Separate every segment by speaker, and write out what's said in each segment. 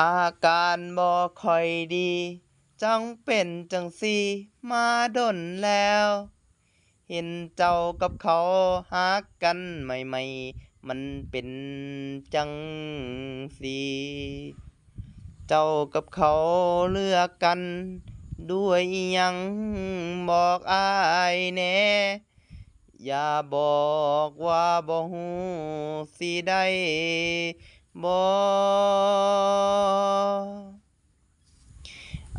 Speaker 1: อาการบ่ค่อยดีจังเป็นจั่งซี้มาดนแล้ว เห็นเจ้ากับเขารักกันใหม่ๆมันเป็นจั่งซี้เจ้ากับเขาเลือกกันด้วยอิหยังบอกอ้ายแหน่อย่าบอกว่าบ่รู้สิได้บ่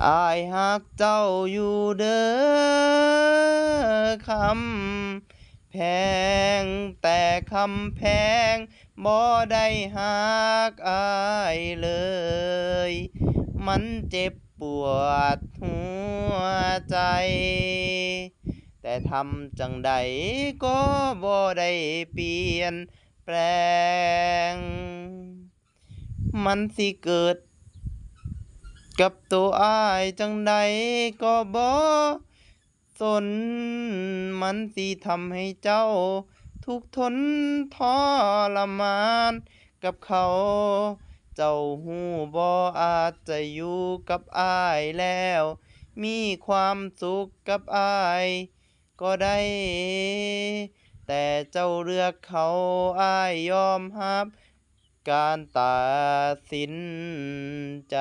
Speaker 1: อ้ายรักเจ้าอยู่เด้อคำแพงแต่คำแพงบ่ได้รักอ้ายเลยมันเจ็บปวดหัวใจแต่ทำจั่งใดก็บ่ได้เปลี่ยนแปลงมันสิเกิดกับตัวอ้ายจั่งใดก็บ่สนมันสิทำให้เจ้าทุกข์ทนทรมานกับเขาเจ้ารู้บ่อาจจะอยู่กับอ้ายแล้วมีความสุขกับอ้ายก็ได้แต่เจ้าเลือกเขาอ้ายยอมรับการตัดสินใจ